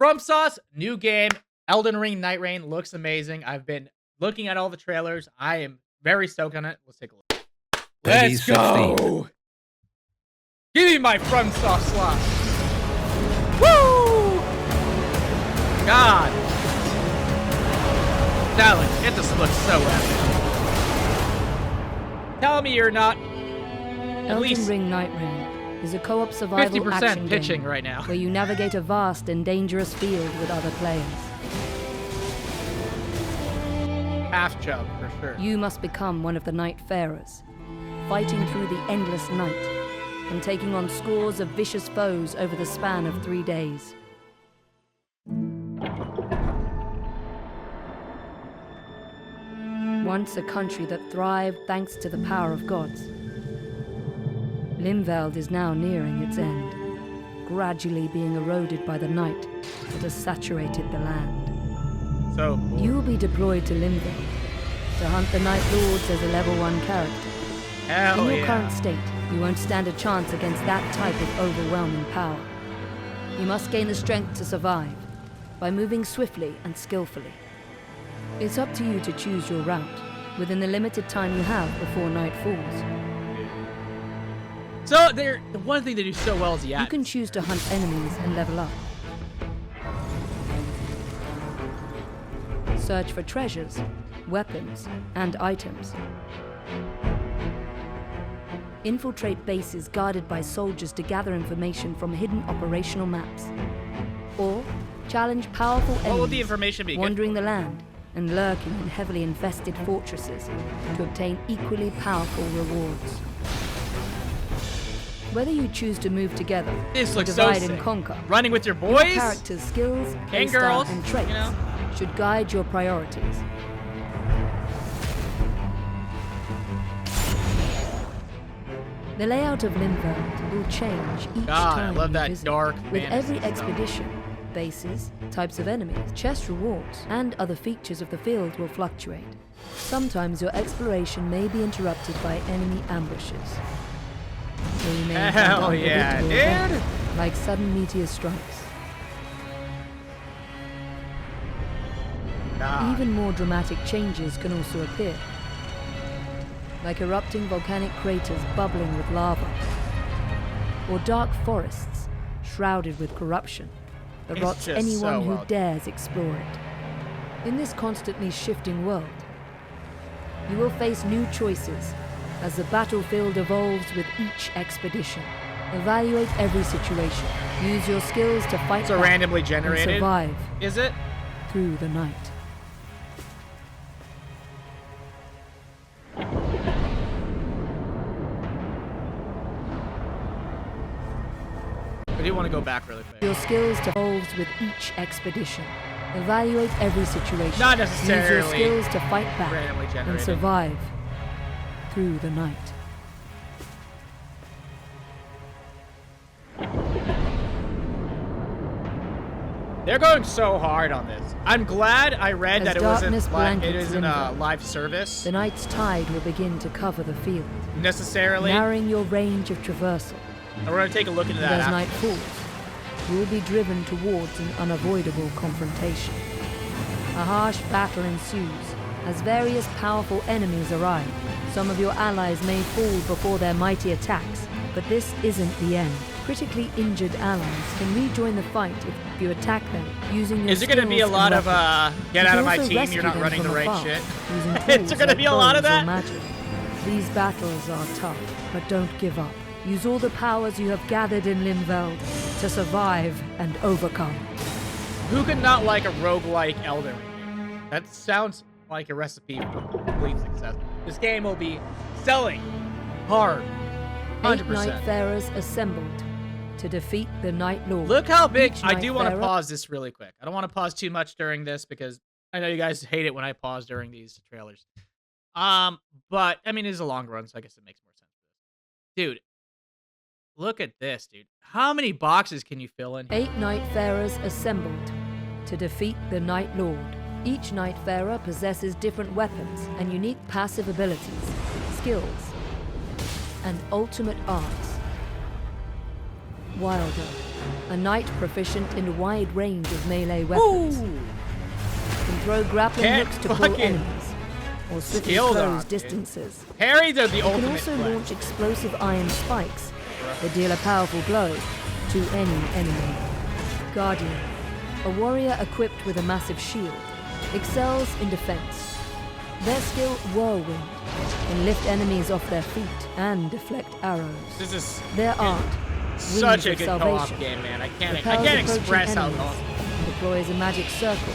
FromSoft's new game, Elden Ring Nightreign, looks amazing. I've been looking at all the trailers. I am very stoked on it. Let's take a look. Let's go! Give me my FromSoft slot. Woo! God. That it just looks so epic. Tell me you're not Elden Ring Nightreign is a co-op survival 50% action pitching game right now. where you navigate a vast and dangerous field with other players. Half jump, for sure. You must become one of the Nightfarers, fighting through the endless night and taking on scores of vicious foes over the span of 3 days. Once a country that thrived thanks to the power of gods, Limveld is now nearing its end, gradually being eroded by the night that has saturated the land. So cool. You will be deployed to Limveld to hunt the Night Lords as a level 1 character. Hell In your yeah. current state, you won't stand a chance against that type of overwhelming power. You must gain the strength to survive by moving swiftly and skillfully. It's up to you to choose your route within the limited time you have before night falls. So the one thing they do so well is the You ads. can choose to hunt enemies and level up. Search for treasures, weapons, and items. Infiltrate bases guarded by soldiers to gather information from hidden operational maps. Or challenge powerful enemies What will the information be? wandering the land and lurking in heavily infested fortresses to obtain equally powerful rewards. Whether you choose to move together, This or looks so divide sick. and conquer, Running with your your boys? character's skills, And playstyle, girls, and traits you know? should guide your priorities. The layout of Limveld will change each God, I time love you that visit. dark With fantasy every stuff. expedition, bases, types of enemies, chest rewards, and other features of the field will fluctuate. Sometimes your exploration may be interrupted by enemy ambushes. So you may Hell encounter yeah, unpredictable dude. events, like sudden meteor strikes. God. Even more dramatic changes can also appear, like erupting volcanic craters bubbling with lava, or dark forests shrouded with corruption that It's rots just anyone so who well dares explore it. In this constantly shifting world, you will face new choices as the battlefield evolves with each expedition. Evaluate every situation. Use your skills to fight It's a back randomly and generated. survive Is it? through the night. I do want to go back really quick. Your skills to evolves with each expedition. Evaluate every situation. Not Use necessarily your skills to fight back randomly and generated. survive through the night. They're going so hard on this. I'm glad I read As that darkness it blankets isn't a Limbo, live service The night's tide will begin to cover the field, necessarily. narrowing your range of traversal. And we're gonna take a look into And that. as after. night falls, you will be driven towards an unavoidable confrontation. A harsh battle ensues as various powerful enemies arrive. Some of your allies may fall before their mighty attacks, but this isn't the end. Critically injured allies can rejoin the fight if you attack them using your Is there gonna be a skills lot and of weapons. get You out can of my also team? rescue You're not them running the from right afar shit. using Is there tools gonna like be a lot of bows or that? magic. These battles are tough, but don't give up. Use all the powers you have gathered in Limveld to survive and overcome. Who could not like a roguelike Elden Ring? That sounds like a recipe for complete success. This game will be selling hard. 8 100%. Nightfarers assembled to defeat the Night Lord. Look how big. Each I do want to Nightfarer- pause this really quick. I don't want to pause too much during this because I know you guys hate it when I pause during these trailers. But I mean, it is a long run, so I guess it makes more sense. Dude, look at this, dude. How many boxes can you fill in? 8 Nightfarers assembled to defeat the Night Lord. Each Nightfarer possesses different weapons and unique passive abilities, skills, and ultimate arts. Wilder, a knight proficient in a wide range of melee weapons. Ooh. Can throw grappling Can't hooks to pull fucking enemies, or swiftly skill close dodge, distances. Parries are the You can ultimate also flex. launch explosive iron spikes that deal a powerful blow to any enemy. Guardian, a warrior equipped with a massive shield, excels in defense. Their skill, Whirlwind, can lift enemies off their feet and deflect arrows. This is Their art, such Wings a of good Salvation, co-op game, man. I can't repels approaching express how enemies awesome. and deploys a magic circle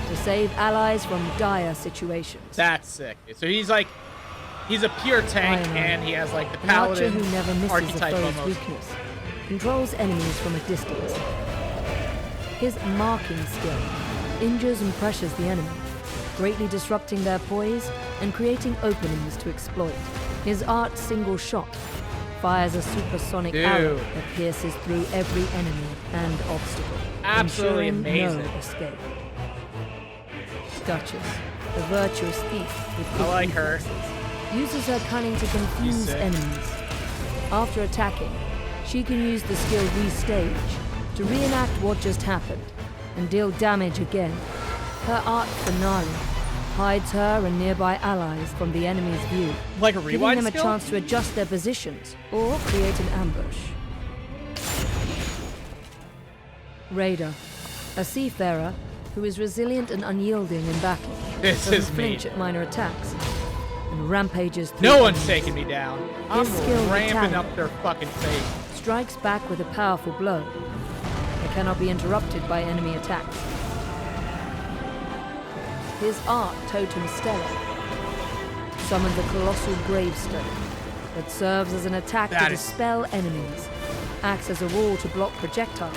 to save allies from dire situations. That's sick. So he's like, he's a pure tank, Iron and he has like the An archer paladin who never misses a archetype foe's almost. weakness, controls enemies from a distance. His marking skill injures and pressures the enemy, greatly disrupting their poise and creating openings to exploit. His art, Single Shot, fires a supersonic arrow Dude. that pierces through every enemy and obstacle, Absolutely ensuring amazing. no escape. Duchess, a virtuous thief with I good like her. reflexes, uses her cunning to confuse sick. enemies. After attacking, she can use the skill Restage to reenact what just happened and deal damage again. Her art, Finale, hides her and nearby allies from the enemy's view, Like a giving rewind them a skill? chance to adjust their positions or create an ambush. Raider, a seafarer who is resilient and unyielding in battle, This doesn't is me. flinch at minor attacks, and rampages through No one's enemies. taking me down. I'm skill ramping battalion. up their fucking face. Strikes back with a powerful blow. They cannot be interrupted by enemy attacks. His art, Totem Stellar, summons a colossal gravestone that serves as an attack That to is- dispel enemies, acts as a wall to block projectiles,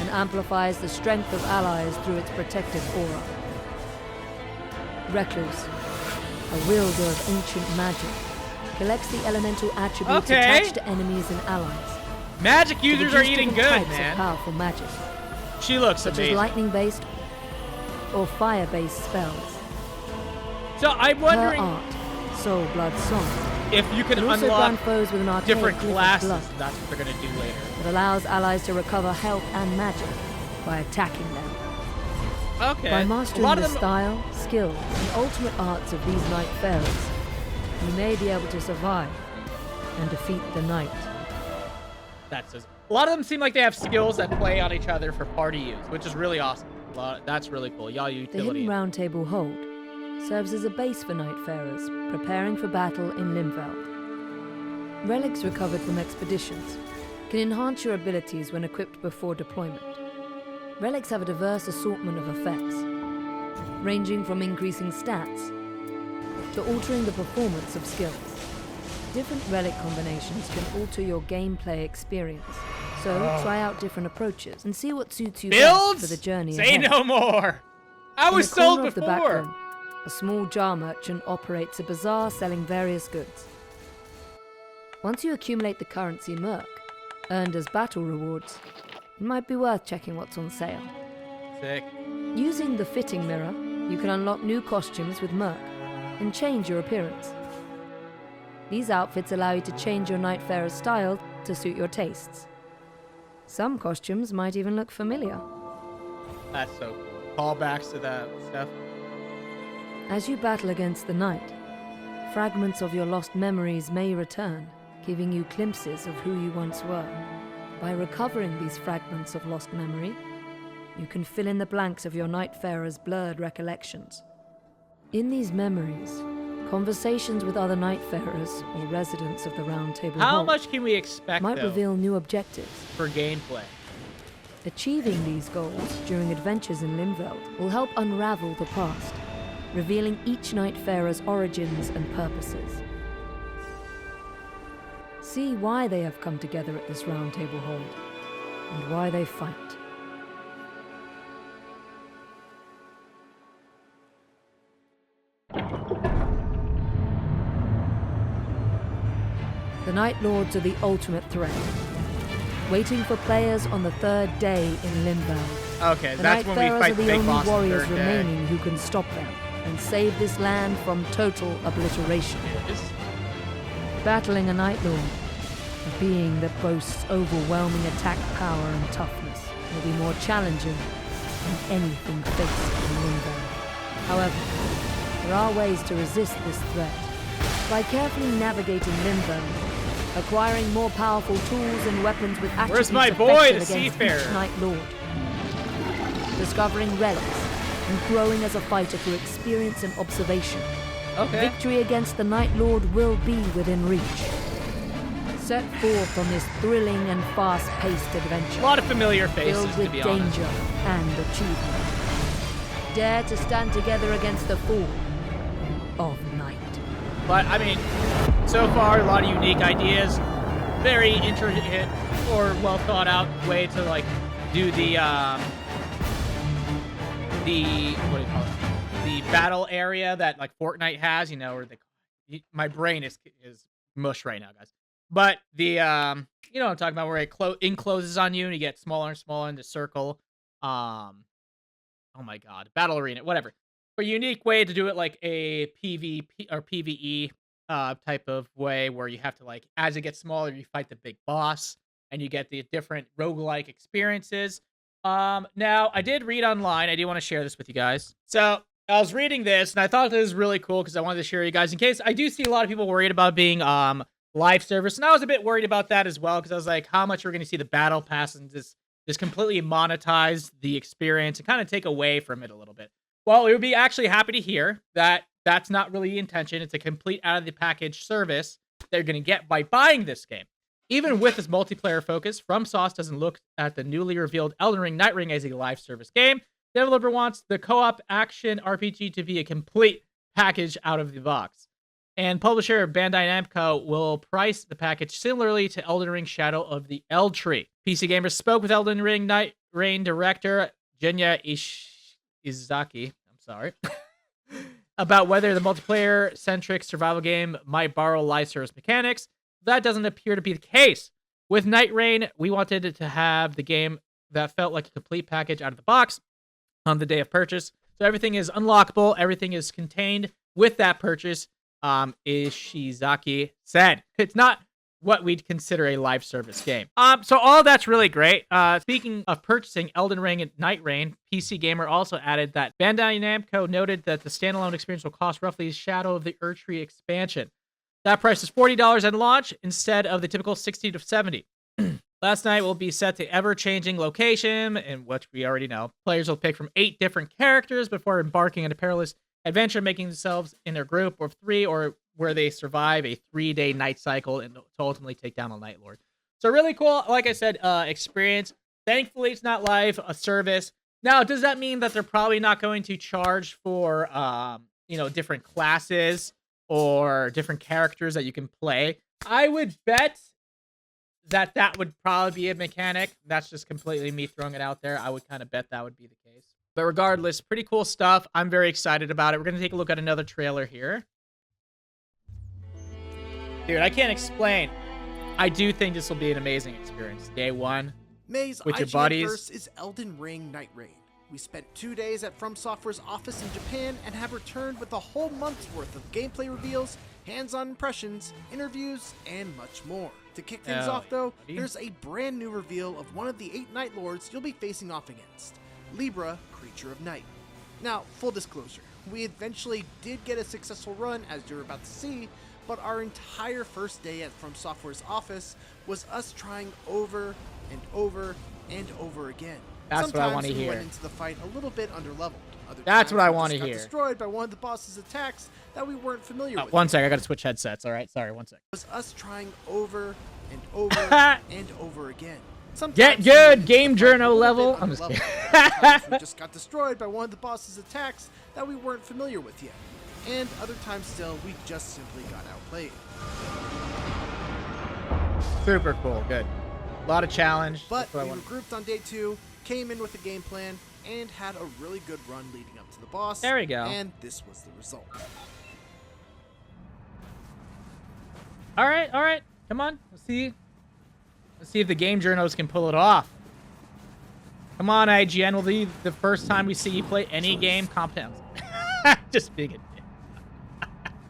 and amplifies the strength of allies through its protective aura. Recluse, a wielder of ancient magic, collects the elemental attributes Okay. attached to enemies and allies. Magic to users are produce eating different good, types of man. powerful magic, She looks such as amazing. lightning-based or fire-based spells. So I'm Her wondering art, Soul Blood Song, if you can can also unlock grant foes with an archaic different glyph of classes. blood That's what they're gonna do later. that allows allies to recover health and magic by attacking them. Okay. By a mastering lot the of them. style, skill, and ultimate arts of these Night Farers, you may be able to survive and defeat the Night. That's just, a lot of them seem like they have skills that play on each other for party use, which is really awesome. That's really cool. Y'all The utility. Hidden Round Table Hold serves as a base for Nightfarers preparing for battle in Limveld. Relics recovered from expeditions can enhance your abilities when equipped before deployment. Relics have a diverse assortment of effects, ranging from increasing stats to altering the performance of skills. Different relic combinations can alter your gameplay experience, so try out different approaches and see what suits you best Builds? for the journey Say ahead. no more. I In was the corner sold of the back before. room, a small jar merchant operates a bazaar selling various goods. Once you accumulate the currency Merc, earned as battle rewards, it might be worth checking what's on sale. Sick. Using the fitting mirror, you can unlock new costumes with Merc and change your appearance. These outfits allow you to change your Nightfarer's style to suit your tastes. Some costumes might even look familiar. That's so cool. Callbacks to that stuff. As you battle against the night, fragments of your lost memories may return, giving you glimpses of who you once were. By recovering these fragments of lost memory, you can fill in the blanks of your Nightfarer's blurred recollections. In these memories, conversations with other Nightfarers or residents of the Round Table How Hold much can we expect might though, reveal new objectives. for gameplay? Achieving these goals during adventures in Limveld will help unravel the past, revealing each Nightfarer's origins and purposes. See why they have come together at this Round Table Hold, and why they fight. The Night Lords are the ultimate threat, waiting for players on the third day in Limveld. Okay, The that's when we Nightfarers fight are the the big only boss on the warriors third day. remaining who can stop them and save this land from total obliteration. Yes. Battling a Night Lord A being that boasts overwhelming attack power and toughness will be more challenging than anything faced in Limbo. However, there are ways to resist this threat. By carefully navigating Limbo, acquiring more powerful tools and weapons with attributes Where's my boy, the effective against Seafarer? each Night Lord, discovering relics, and growing as a fighter through experience and observation. Okay. Victory against the Night Lord will be within reach. Set forth on this thrilling and fast-paced adventure, A lot of familiar faces, filled to with be honest. danger and achievement. Dare to stand together against the fall of night. But, I mean, so far, a lot of unique ideas. Very intricate or well thought out way to, like, do the what do you call it? The battle area that, like, Fortnite has, you know, where my brain is mush right now, guys. But the, you know what I'm talking about, where it encloses on you and you get smaller and smaller in the circle. Oh my god, battle arena, whatever. A unique way to do it, like a PvP or PvE type of way, where you have to, like, as it gets smaller, you fight the big boss and you get the different roguelike experiences. Now I did read online. I do want to share this with you guys. So I was reading this and I thought this was really cool because I wanted to share with you guys in case I do see a lot of people worried about being live service, and I was a bit worried about that as well because I was like, how much we're going to see the battle pass and just completely monetize the experience and kind of take away from it a little bit. Well, we would be actually happy to hear that that's not really the intention. It's a complete out of the package service that you're going to get by buying this game. Even with its multiplayer focus, FromSoft doesn't look at the newly revealed Elden Ring Nightreign as a live service game. The developer wants the co-op action RPG to be a complete package out of the box. And publisher Bandai Namco will price the package similarly to Elden Ring Shadow of the Eldtree. PC Gamers spoke with Elden Ring Nightreign director Genya Izaki, about whether the multiplayer-centric survival game might borrow live service mechanics. That doesn't appear to be the case. With Nightreign, we wanted it to have the game that felt like a complete package out of the box on the day of purchase. So everything is unlockable, everything is contained with that purchase. Ishizaki said it's not what we'd consider a live service game. So all that's really great. Speaking of purchasing Elden Ring and Nightreign, PC Gamer also added that Bandai Namco noted that the standalone experience will cost roughly Shadow of the Eldtree expansion. That price is $40 at launch instead of the typical $60 to $70. Last night will be set to ever-changing location, in which we already know. Players will pick from 8 different characters before embarking on a perilous adventure, making themselves in their group of 3, or where they survive a 3-day night cycle and to ultimately take down a Night Lord. So really cool, like I said, experience. Thankfully, it's not live, a service. Now, does that mean that they're probably not going to charge for, different classes or different characters that you can play? I would bet that would probably be a mechanic. That's just completely me throwing it out there. I would kind of bet that would be the case. But regardless, pretty cool stuff. I'm very excited about it. We're going to take a look at another trailer here. Dude, I can't explain. I do think this will be an amazing experience. Day one, May's with your IGN buddies. First is Elden Ring Nightreign. We spent 2 days at From Software's office in Japan and have returned with a whole month's worth of gameplay reveals, hands-on impressions, interviews, and much more. To kick things off though, there's a brand new reveal of one of the 8 Night Lords you'll be facing off against, Libra, Creature of Night. Now, full disclosure, we eventually did get a successful run, as you're about to see, but our entire first day at From Software's office was us trying over and over and over again. That's what I want to Sometimes we hear. went into the fight a little bit underleveled. Other That's times what I we wanna just got hear. destroyed by one of the boss's attacks that we weren't familiar with. One sec, I got to switch headsets. All right, sorry, one sec. It was us trying over and over and over again. Get Sometimes we good, went into game the fight a journal little level. bit I'm just underleveled. kidding. Other times we just got destroyed by one of the boss's attacks that we weren't familiar with yet. And other times still, we just simply got outplayed. Super cool, good. A lot of challenge. But That's what I we want. regrouped on day 2, came in with a game plan, and had a really good run leading up to the boss. There we go. And this was the result. All right. Come on. Let's see if the game journals can pull it off. Come on, IGN. Will be the first time we see you play any game compounds. Just being a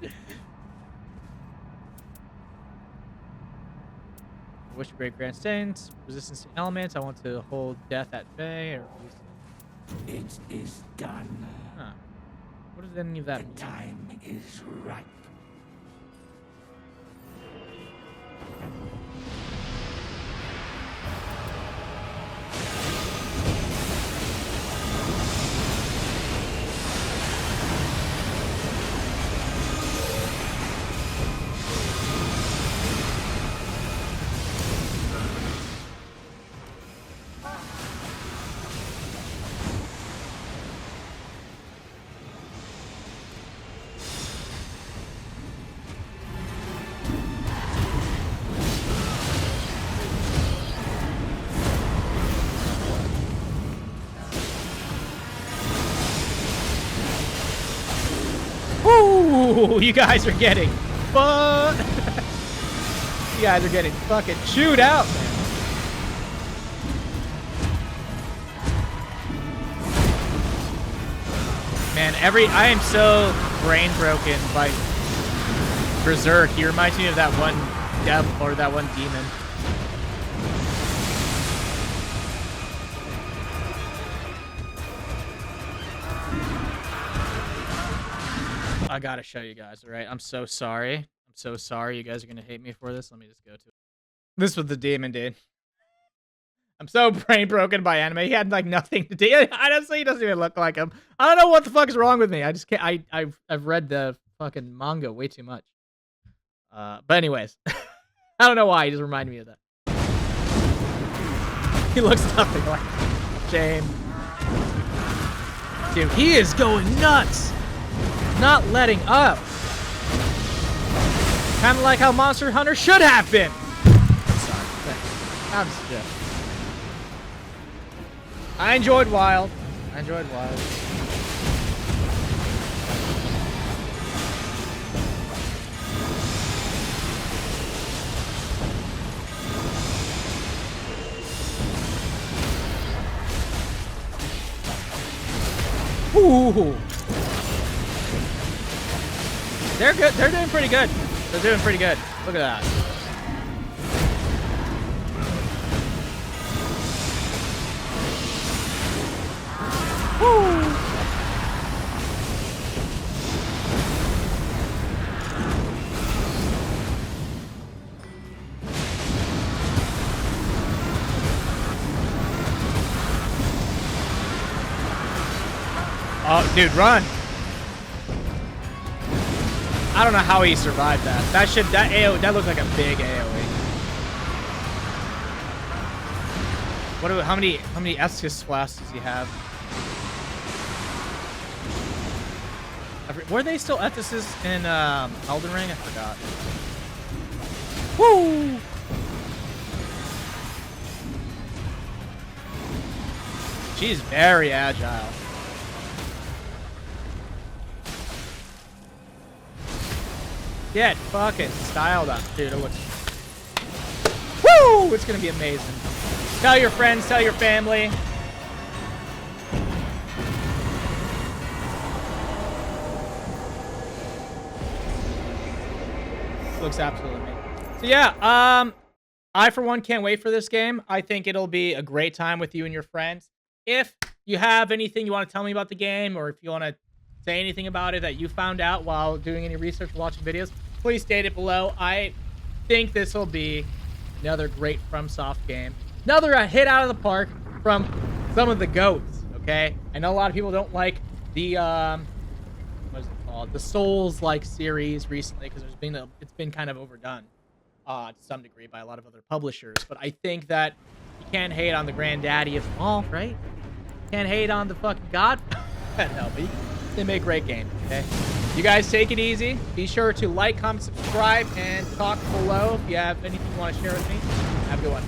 dick. I wish great grand stains, resistance to elements. I want to hold death at bay. Or It is done. huh. What does any of that The mean? time is ripe. Ooh, you guys are getting fun. You guys are getting fucking chewed out, man. Man, I am so brain broken by Berserk. He reminds me of that one devil or that one demon. I gotta show you guys, all right? I'm so sorry. I'm so sorry. You guys are gonna hate me for this. Let me just go to it. This was the demon, dude. I'm so brain broken by anime. He had like nothing to do. Honestly, he doesn't even look like him. I don't know what the fuck is wrong with me. I just can't. I've read the fucking manga way too much. But anyways, I don't know why. He just reminded me of that. He looks nothing like Shame. Dude, he is going nuts. Not letting up. Kind of like how Monster Hunter should have been. Sorry. I'm just. I enjoyed Wild. Ooh. They're good. They're doing pretty good. Look at that. Woo. Oh, dude, run. I don't know how he survived that. That looked like a big AoE. How many Estus flasks does he have? Were they still Estus in Elden Ring? I forgot. Woo! She's very agile. Get fucking styled up, dude. It looks... Woo! It's gonna be amazing. Tell your friends, tell your family. Looks absolutely amazing. So yeah, I for one can't wait for this game. I think it'll be a great time with you and your friends. If you have anything you want to tell me about the game, or if you want to say anything about it that you found out while doing any research or watching videos, please state it below. I think this will be another great FromSoft game. Another hit out of the park from some of the GOATs, okay? I know a lot of people don't like the, what is it called? The Souls-like series recently, because it's been kind of overdone to some degree by a lot of other publishers. But I think that you can't hate on the granddaddy of them all, right? Can't hate on the fucking god. No, but they make great games, okay? You guys take it easy. Be sure to like, comment, subscribe, and talk below if you have anything you want to share with me. Have a good one.